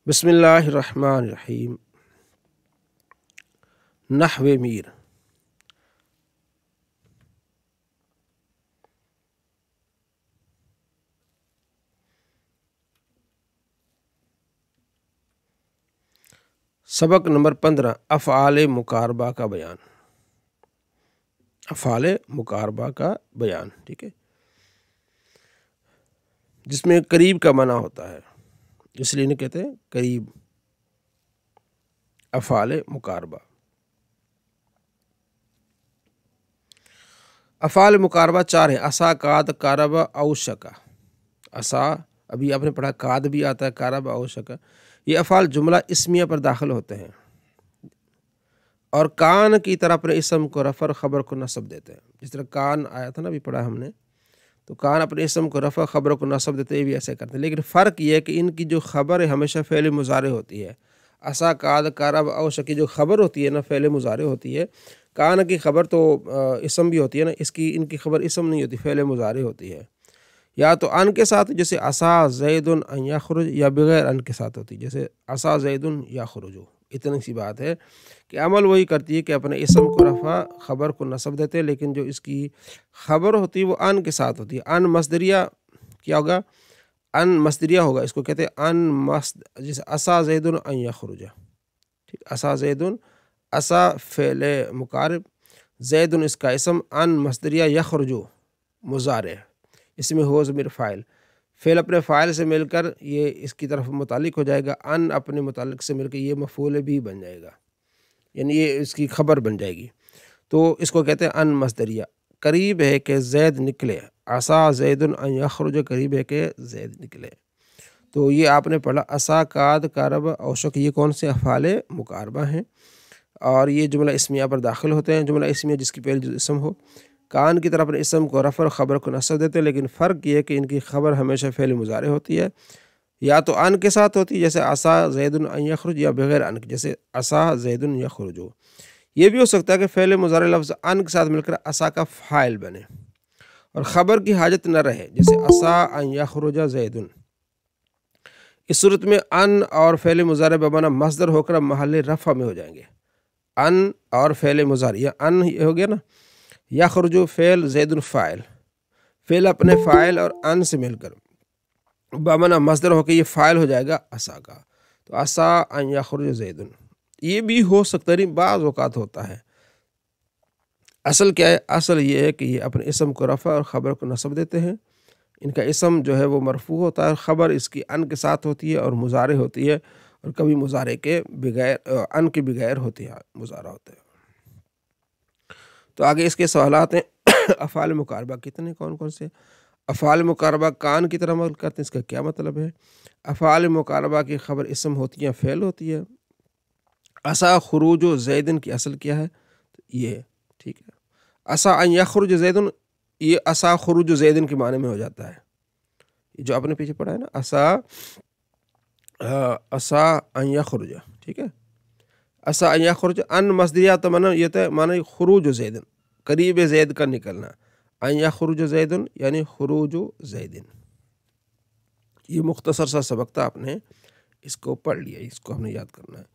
बिस्मिल्लाहिर्रहमानिर्रहीम। नहवे मीर। सबक नंबर 15 अफ़आल मुकारबा का बयान। अफ़आल मुकारबा का बयान, ठीक है, जिसमें करीब का माना होता है, इसलिए इन्हें कहते हैं करीब। अफ़आल मुकारबा। अफ़आल मुकारबा 4 है। असा, काद, कारबा, औशका। असा अभी आपने पढ़ा, काद भी आता है, कारबा, औशका। ये अफ़आल जुमला इस्मिया पर दाखिल होते हैं और कान की तरह अपने इसम को रफ़र ख़बर को नस्ब देते हैं। जिस तरह कान आया था ना, अभी पढ़ा हमने, तो कान अपने इसम को रफ़ा ख़बर को नस्ब देते हैं, ये भी ऐसे करते हैं। लेकिन फ़र्क ये है कि इनकी जो ख़बर है हमेशा फ़ेल मुज़ारे होती है। असा, काद, कारब, औश की जो ख़बर होती है ना, फ़ेल मुज़ारे होती है। कान की ख़बर तो इसम भी होती है ना, इसकी इनकी ख़बर इसम नहीं होती, फ़ेल मुज़ारे होती है। या तो अन के साथ, जैसे असा ज़ैदुन अन यख़रुज, या बग़ैर अन के साथ होती है, जैसे असा ज़ैदुन यख़रुजु। इतनी सी बात है कि अमल वही करती है कि अपने इसम को रफ़ा ख़बर को नस्ब देते हैं, लेकिन जो इसकी ख़बर होती है वो अन के साथ होती है। अन मस्दरिया क्या होगा? अन मस्दरिया होगा, इसको कहते हैं अन मस्द। जैसे असा ज़ैदुन अन यख़रुज, ठीक, असा ज़ैदुन, असा फ़ेल मुकारब, ज़ैदुन इसका इसम, अन मस्दरिया, यख़रुजु मुज़ारे, इसमें हो ज़मीर फ़ाइल। फ़ेल अपने फ़ाइल से मिलकर ये इसकी तरफ मुतालिक हो जाएगा, अन अपने मुतालिक से मिलकर ये मफ़ूल भी बन जाएगा, यानी ये इसकी ख़बर बन जाएगी। तो इसको कहते हैं अन मस्दरिया। करीब है कि ज़ैद निकले, असा ज़ैदुन अन यख़रुज, करीब है कि ज़ैद निकले। तो ये आपने पढ़ा असा, काद, कारब, औशक, ये कौन से अफ़आल मुकारबा हैं और ये जुमला इस्मिया पर दाखिल होते हैं। जुमला इस्मिया जिसकी पहले जो इसम हो, कान की तरफ अपने इसम को रफ़र ख़बर को नस्ब देते हैं, लेकिन फ़र्क ये है कि इनकी ख़बर हमेशा फ़ेल मुज़ारे होती है, या तो अन के साथ होती है, जैसे असा ज़ैदुन अन यख़रुज, या बग़ैर अन के, जैसे असा ज़ैदुन यख़रुजु। ये भी हो सकता है कि फ़ेल मुज़ारे लफ्ज़ अन के साथ मिलकर असा का फ़ाइल बने और ख़बर की हाजत न रहे, जैसे असा अन यख़रुज ज़ैदुन। इस सूरत में अन और फ़ेल मुज़ारे बमाना मस्दर होकर महल रफ़ा में हो जाएंगे। अन और फ़ेल मुज़ारे, या अन हो गया ना, यख़रुजु फ़ेल, ज़ैदुन फ़ाइल। फ़ेल अपने फ़ाइल और अन से मिलकर बमाना मस्दर होकर ये फ़ाइल हो जाएगा असा का। तो असा अन यख़रुज ज़ैदुन, ये भी हो सकता है, बाज़ औक़ात होता है। असल क्या है? असल ये है कि ये अपने इसम को रफ़ा और ख़बर को नस्ब देते हैं। इनका इसम जो है वो मरफ़ू होता है, ख़बर इसकी अन के साथ होती है और मुज़ारे होती है, और कभी मुज़ारे के बगैर, अन के बगैर होती है, मुज़ारा होता है। तो आगे इसके सवालात हैं। अफ़आल मुकारबा कितने, कौन कौन से? अफ़आल मुकारबा कान की तरह अमल करते हैं, इसका क्या मतलब है? अफ़आल मुकारबा की ख़बर इसम होती है, फ़ेल होती है। असा खुरूज ज़ैदिन की असल क्या है? तो ये, ठीक है। असा अन यख़रुज ज़ैदुन, ये असा खुरूज ज़ैदिन के माने में हो जाता है, ये जो आपने पीछे पढ़ा है ना, असा अन यख़रुज, ठीक है। असा अन यख़रुज, अन मस्दरिया, तो माना ये था, माना खुरूज ज़ैदिन, करीब ज़ैद का निकलना। अन यख़रुज ज़ैदुन यानी खुरूज ज़ैदिन। ये मुख्तसर सा सबक था, आपने इसको पढ़ लिया, इसको हमने याद करना है।